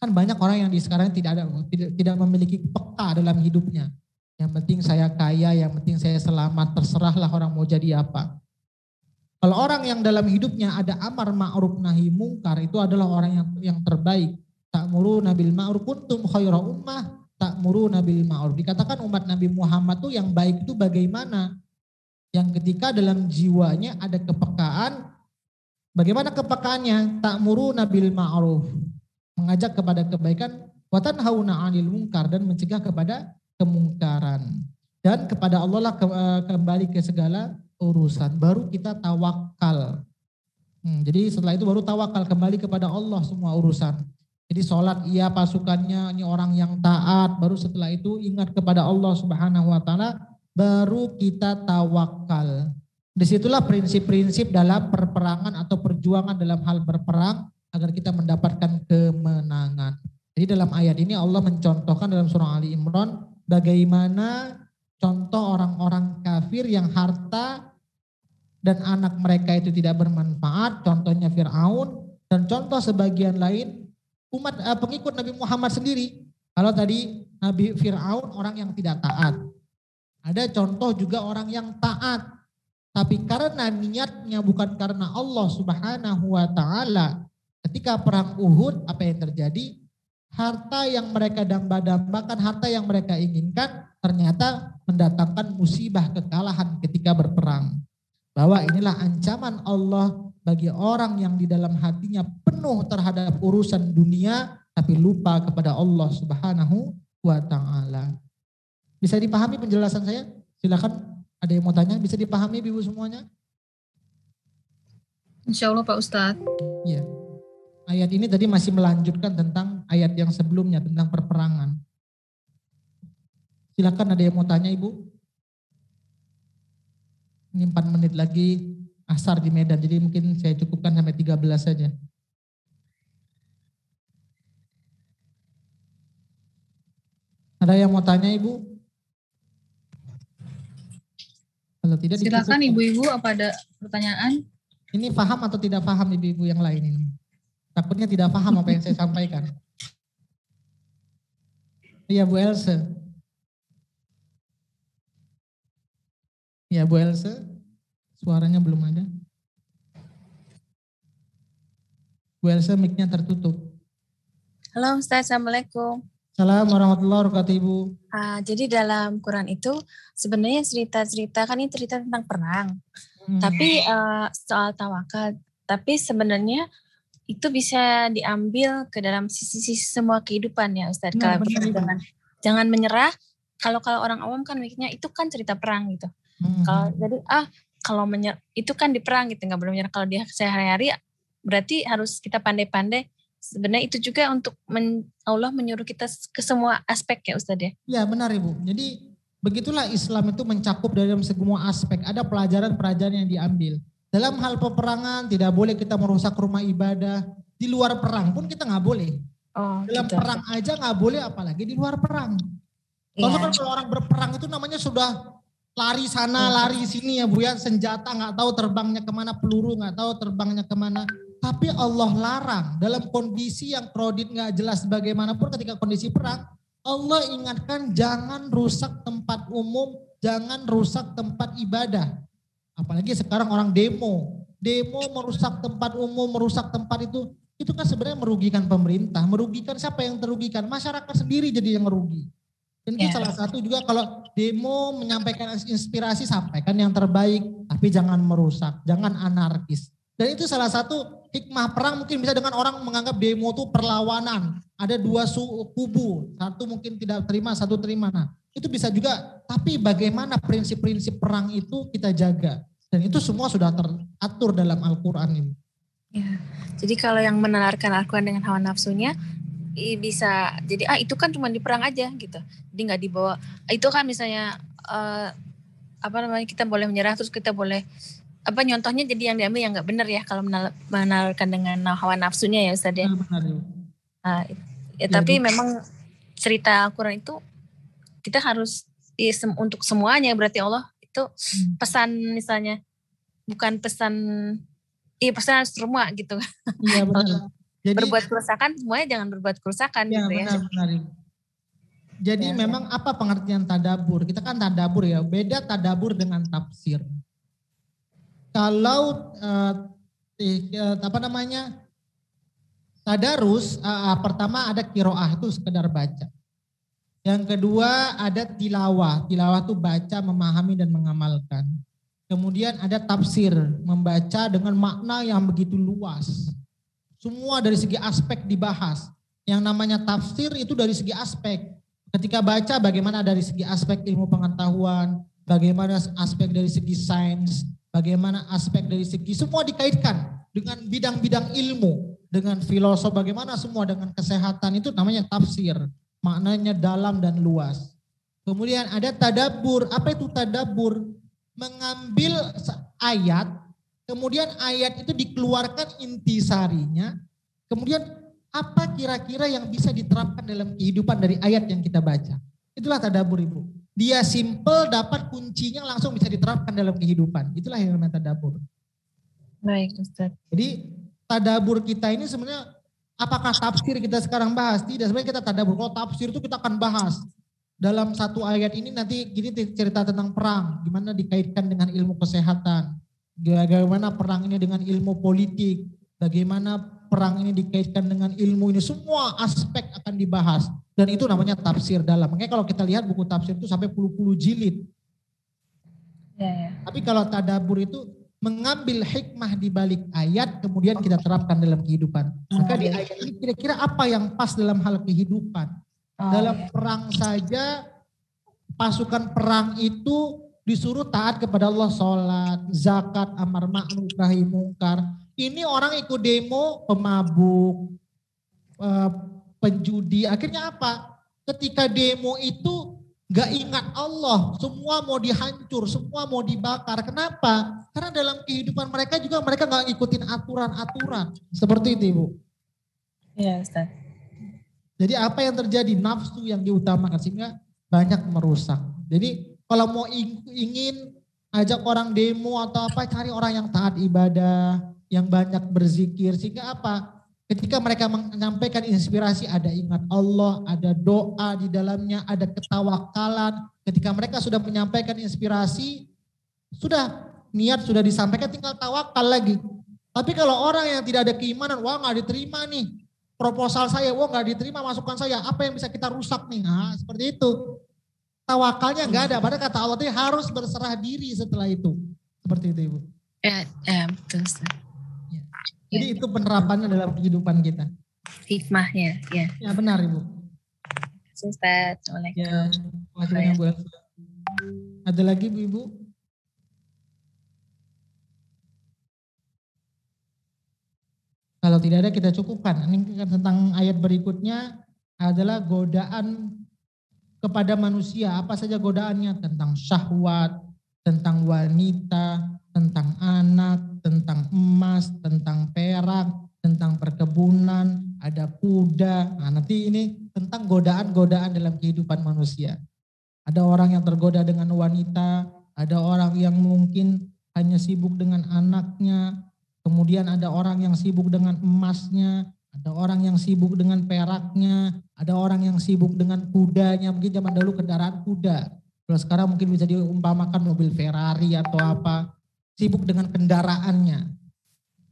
Kan banyak orang yang di sekarang tidak memiliki peka dalam hidupnya. Yang penting saya kaya, yang penting saya selamat, terserahlah orang mau jadi apa. Kalau orang yang dalam hidupnya ada amar ma'ruf nahi mungkar, itu adalah orang yang terbaik. Ta'muruna bil ma'ruf kuntum khaira ummah ta'muruna bil ma'ruf. Dikatakan umat Nabi Muhammad tuh yang baik itu bagaimana? Yang ketika dalam jiwanya ada kepekaan. Bagaimana kepekaannya? Ta'muruna bil ma'ruf. Mengajak kepada kebaikan, wa tanhauna 'anil munkar, dan mencegah kepada kemungkaran. Dan kepada Allah lah kembali ke segala urusan. Baru kita tawakal. Jadi setelah itu baru tawakal, kembali kepada Allah semua urusan. Jadi sholat iya, pasukannya ini orang yang taat. Baru setelah itu ingat kepada Allah Subhanahu wa taala, baru kita tawakal. Disitulah prinsip-prinsip dalam perperangan atau perjuangan dalam hal berperang agar kita mendapatkan kemenangan. Jadi dalam ayat ini Allah mencontohkan dalam surah Ali Imran bagaimana contoh orang-orang kafir yang harta dan anak mereka itu tidak bermanfaat, contohnya Fir'aun, dan contoh sebagian lain umat pengikut Nabi Muhammad sendiri. Kalau tadi Nabi Fir'aun orang yang tidak taat. Ada contoh juga orang yang taat, tapi karena niatnya bukan karena Allah Subhanahu wa taala. Ketika perang Uhud, apa yang terjadi? Harta yang mereka damba-dambakan, harta yang mereka inginkan ternyata mendatangkan musibah kekalahan ketika berperang. Bahwa inilah ancaman Allah bagi orang yang di dalam hatinya penuh terhadap urusan dunia tapi lupa kepada Allah Subhanahu wa taala. Bisa dipahami penjelasan saya? Silakan, ada yang mau tanya, bisa dipahami Ibu semuanya?
Insya Allah Pak Ustadz.
Iya. Ayat ini tadi masih melanjutkan tentang ayat yang sebelumnya tentang perperangan. Silakan, ada yang mau tanya Ibu? Ini 4 menit lagi asar di Medan, jadi mungkin saya cukupkan sampai 13 saja. Ada yang mau tanya Ibu? Kalau tidak,
silakan Ibu-ibu, apa ada pertanyaan?
Ini paham atau tidak paham Ibu-ibu yang lain ini? Takutnya tidak paham apa yang saya sampaikan. Iya Bu Elsa. Ya Bu Elsa, suaranya belum ada. Bu Elsa mic-nya tertutup.
Halo Ustaz, Assalamualaikum.
Assalamualaikum warahmatullahi wabarakatuh Ibu.
Jadi dalam Quran itu sebenarnya cerita-cerita kan ini cerita tentang perang. Tapi soal tawakal. Tapi sebenarnya itu bisa diambil ke dalam sisi-sisi semua kehidupan ya Ustaz. Jangan menyerah. Kalau orang awam kan mikirnya itu kan cerita perang gitu. Kalau menyerah itu kan di perang gitu, nggak boleh menyerah. Kalau dia sehari-hari berarti harus kita pandai-pandai. Sebenarnya itu juga untuk Allah menyuruh kita ke semua aspek ya Ustaz ya.
Ya benar Ibu. Jadi begitulah Islam itu mencakup dalam semua aspek. Ada pelajaran-pelajaran yang diambil. Dalam hal peperangan tidak boleh kita merusak rumah ibadah. Di luar perang pun kita nggak boleh. Dalam
gitu.
perang aja nggak boleh, apalagi di luar perang. Kalau kan kalau orang berperang itu namanya sudah lari sana, lari sini ya Bu ya. Senjata nggak tahu terbangnya kemana, peluru nggak tahu terbangnya kemana. Tapi Allah larang dalam kondisi yang krodit nggak jelas bagaimanapun ketika kondisi perang. Allah ingatkan jangan rusak tempat umum, jangan rusak tempat ibadah. Apalagi sekarang orang demo merusak tempat umum, merusak tempat itu kan sebenarnya merugikan pemerintah. Merugikan siapa yang terugikan? Masyarakat sendiri jadi yang merugi. Dan itu salah satu juga kalau demo menyampaikan inspirasi, sampaikan yang terbaik, tapi jangan merusak, jangan anarkis. Dan itu salah satu hikmah perang, mungkin bisa dengan orang menganggap demo itu perlawanan. Ada dua kubu, satu mungkin tidak terima, satu terima. Nah, itu bisa juga, tapi bagaimana prinsip-prinsip perang itu kita jaga. Dan itu semua sudah teratur dalam Al-Quran ini.
Ya, jadi kalau yang menalarkan Al-Quran dengan hawa nafsunya, bisa jadi itu kan cuma di perang aja gitu. Jadi nggak dibawa. Itu kan misalnya kita boleh menyerah terus kita boleh nyontohnya jadi yang diambil yang nggak benar ya kalau menalarkan dengan hawa nafsunya ya Ustaz ya. Tapi memang cerita Al-Quran itu kita harus untuk semuanya, berarti Allah itu pesan misalnya bukan pesan pesan semua gitu.
Iya benar.
Jadi, berbuat kerusakan, semuanya jangan berbuat kerusakan
ya,
gitu ya.
Benar. Jadi memang apa pengertian tadabur? Kita kan tadabur ya, beda tadabur dengan tafsir. Kalau tadarus, pertama ada kiroah itu sekedar baca. Yang kedua ada tilawah itu baca, memahami dan mengamalkan. Kemudian ada tafsir, membaca dengan makna yang begitu luas. Semua dari segi aspek dibahas. Yang namanya tafsir itu dari segi aspek. Ketika baca bagaimana dari segi aspek ilmu pengetahuan, bagaimana aspek dari segi sains, bagaimana aspek dari segi semua dikaitkan dengan bidang-bidang ilmu, dengan filosof, bagaimana semua dengan kesehatan, itu namanya tafsir. Maknanya dalam dan luas. Kemudian ada tadabbur. Apa itu tadabbur? Mengambil ayat, kemudian ayat itu dikeluarkan intisarinya, kemudian apa kira-kira yang bisa diterapkan dalam kehidupan dari ayat yang kita baca. Itulah tadabbur Ibu. Dia simple, dapat kuncinya langsung bisa diterapkan dalam kehidupan. Itulah yang namanya tadabbur.
Baik Ustaz.
Jadi tadabbur kita ini sebenarnya apakah tafsir kita sekarang bahas? Tidak, sebenarnya kita tadabbur. Kalau tafsir itu kita akan bahas. Dalam satu ayat ini nanti gini cerita tentang perang, gimana dikaitkan dengan ilmu kesehatan, bagaimana perang ini dengan ilmu politik, bagaimana perang ini dikaitkan dengan ilmu ini, semua aspek akan dibahas. Dan itu namanya tafsir dalam. Makanya kalau kita lihat buku tafsir itu sampai puluh-puluh jilid. Ya. Tapi kalau tadabbur itu mengambil hikmah di balik ayat, kemudian kita terapkan dalam kehidupan. Maka di ayat ini kira-kira apa yang pas dalam hal kehidupan. Dalam perang saja, pasukan perang itu disuruh taat kepada Allah, sholat, zakat, amar ma'ruf nahi mungkar. Ini orang ikut demo, pemabuk, penjudi. Akhirnya apa? Ketika demo itu gak ingat Allah, semua mau dihancur, semua mau dibakar. Kenapa? Karena dalam kehidupan mereka juga mereka gak ikutin aturan-aturan. Seperti itu Ibu.
Iya Ustaz.
Jadi apa yang terjadi? Nafsu yang diutamakan sehingga banyak merusak. Jadi kalau mau ingin ajak orang demo atau apa, cari orang yang taat ibadah, yang banyak berzikir. Sehingga apa? Ketika mereka menyampaikan inspirasi, ada ingat Allah, ada doa di dalamnya, ada ketawakalan. Ketika mereka sudah menyampaikan inspirasi, sudah niat sudah disampaikan, tinggal tawakal lagi. Tapi kalau orang yang tidak ada keimanan, wah gak diterima nih. Proposal saya, wah gak diterima masukan saya, apa yang bisa kita rusak nih? Nah, seperti itu. Tawakalnya gak ada, padahal kata Allah itu harus berserah diri setelah itu. Seperti itu Ibu.
Ya betul Ustaz.
Ya. Jadi itu penerapannya dalam kehidupan kita.
Hikmahnya, ya.
Ya benar Ibu.
Ustaz, Assalamualaikum.
Ya, terima kasih Bu. Ada lagi Bu Ibu? Kalau tidak ada kita cukupkan. Ini tentang ayat berikutnya adalah godaan kepada manusia. Apa saja godaannya? Tentang syahwat, tentang wanita, tentang anak, tentang emas, tentang perak, tentang perkebunan, ada kuda. Nah, nanti ini tentang godaan-godaan dalam kehidupan manusia. Ada orang yang tergoda dengan wanita, ada orang yang mungkin hanya sibuk dengan anaknya, kemudian ada orang yang sibuk dengan emasnya, ada orang yang sibuk dengan peraknya, ada orang yang sibuk dengan kudanya. Mungkin zaman dulu kendaraan kuda. Kalau sekarang mungkin bisa diumpamakan mobil Ferrari atau apa. Sibuk dengan kendaraannya.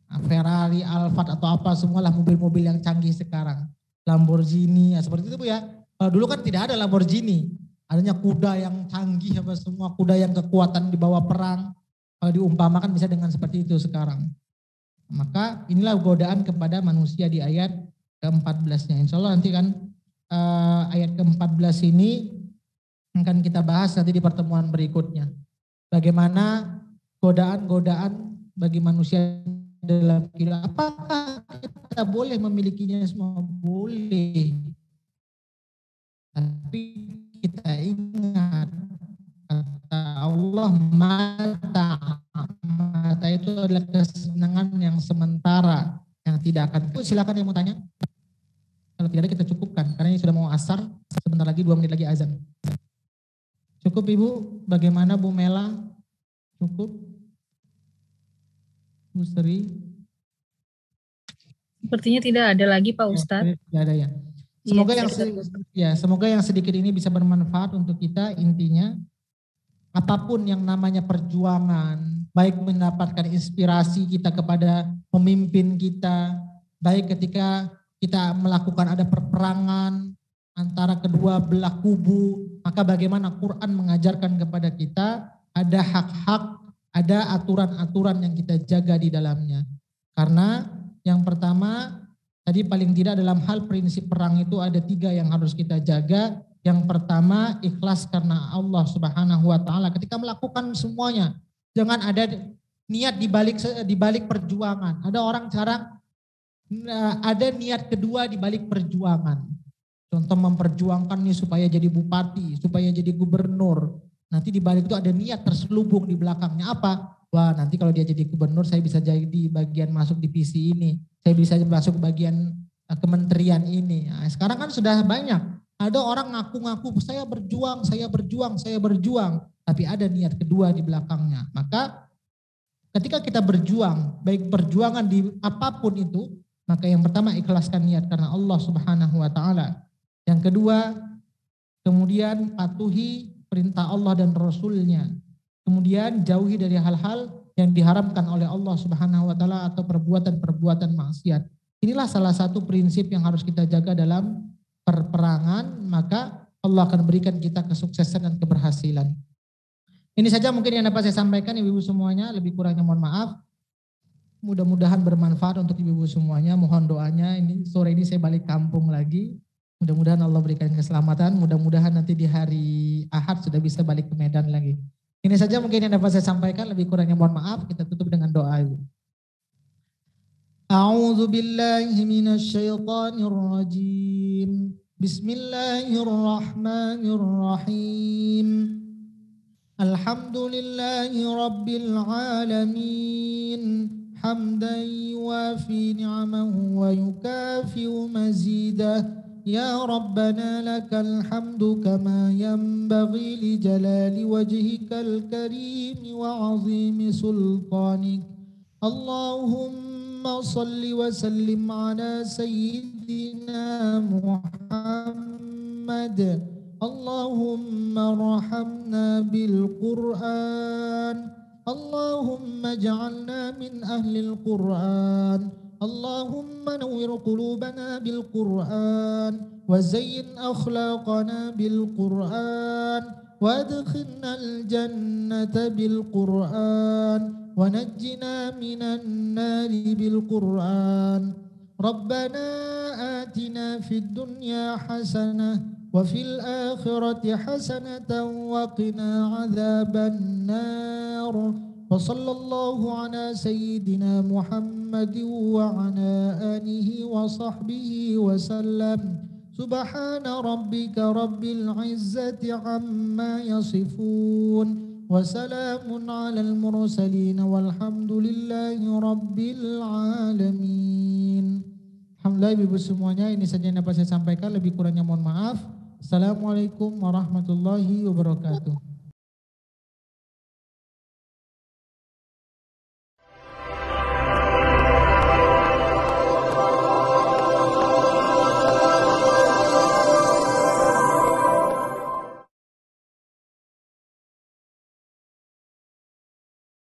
Nah, Ferrari, Alphard atau apa, semualah mobil-mobil yang canggih sekarang. Lamborghini, ya seperti itu Bu ya. Kalau dulu kan tidak ada Lamborghini. Adanya kuda yang canggih, apa semua kuda yang kekuatan dibawa perang. Kalau diumpamakan bisa dengan seperti itu sekarang. Maka inilah godaan kepada manusia di ayat ke-14-nya. Insya Allah nanti kan ayat ke-14 ini akan kita bahas nanti di pertemuan berikutnya. Bagaimana godaan-godaan bagi manusia dalam kehidupan. Apakah kita boleh memilikinya semua? Boleh. Tapi kita ingat kata Allah, mata itu adalah kesenangan yang sementara yang tidak akan. Silakan yang mau tanya. Kalau tidak ada kita cukupkan karena ini sudah mau asar, sebentar lagi 2 menit lagi azan. Cukup Ibu? Bagaimana Bu Mela? Cukup? Bu Sri?
Sepertinya tidak ada lagi Pak Ustadz.
Tidak ada ya. Semoga yang sedikit ini bisa bermanfaat untuk kita. Intinya apapun yang namanya perjuangan, baik mendapatkan inspirasi kita kepada pemimpin kita, baik ketika kita melakukan ada perperangan antara kedua belah kubu, maka bagaimana Quran mengajarkan kepada kita ada hak-hak, ada aturan-aturan yang kita jaga di dalamnya. Karena yang pertama, tadi paling tidak dalam hal prinsip perang itu ada 3 yang harus kita jaga. Yang pertama, ikhlas karena Allah Subhanahu wa taala ketika melakukan semuanya. Jangan ada niat di balik perjuangan. Ada orang sekarang ada niat kedua di balik perjuangan. Contoh memperjuangkan nih supaya jadi bupati, supaya jadi gubernur. Nanti di balik itu ada niat terselubung di belakangnya apa? Wah, nanti kalau dia jadi gubernur saya bisa jadi bagian masuk divisi ini. Saya bisa masuk bagian kementerian ini. Nah, sekarang kan sudah banyak. Ada orang ngaku-ngaku saya berjuang. Tapi ada niat kedua di belakangnya. Maka ketika kita berjuang, baik perjuangan di apapun itu, maka yang pertama ikhlaskan niat karena Allah Subhanahu wa taala. Yang kedua, kemudian patuhi perintah Allah dan Rasul-Nya. Kemudian jauhi dari hal-hal yang diharamkan oleh Allah Subhanahu wa taala atau perbuatan-perbuatan maksiat. Inilah salah satu prinsip yang harus kita jaga dalam perperangan, maka Allah akan berikan kita kesuksesan dan keberhasilan. Ini saja mungkin yang dapat saya sampaikan Ibu-ibu semuanya, lebih kurangnya mohon maaf. Mudah-mudahan bermanfaat untuk Ibu-ibu semuanya, mohon doanya. Ini sore ini saya balik kampung lagi. Mudah-mudahan Allah berikan keselamatan, mudah-mudahan nanti di hari Ahad sudah bisa balik ke Medan lagi. Ini saja mungkin yang dapat saya sampaikan, lebih kurangnya mohon maaf. Kita tutup dengan doa Ibu. A'udzu billahi minasy syaithanir rajim. Bismillahirrahmanirrahim. Alhamdulillahi rabbil alamin. Hamdan yuwafi ni'amahu wa yukafi'u mazidah. Ya Rabbana lakal hamdu kama yanbaghi li jalali wajhikal karim wa azimi sultanik. Allahumma salli wa sallim ala sayyidina Muhammad. Allahumma rahamna bil Qur'an. Allahumma ja'alna min ahlil Qur'an. اللهم نور قلوبنا بالقرآن وزين أخلاقنا بالقرآن وادخلنا الجنة بالقرآن ونجنا من النار بالقرآن ربنا آتنا في الدنيا حسنة وفي الآخرة حسنة وقنا عذاب النار وصلى الله على سيدنا محمد وعلى آله وصحبه وسلم سبحان ربك رب العزة عما يصفون وسلام على المرسلين والحمد لله رب العالمين. Alhamdulillah ibu semuanya, ini saja yang dapat saya sampaikan, lebih kurangnya mohon maaf. Assalamualaikum warahmatullahi wabarakatuh.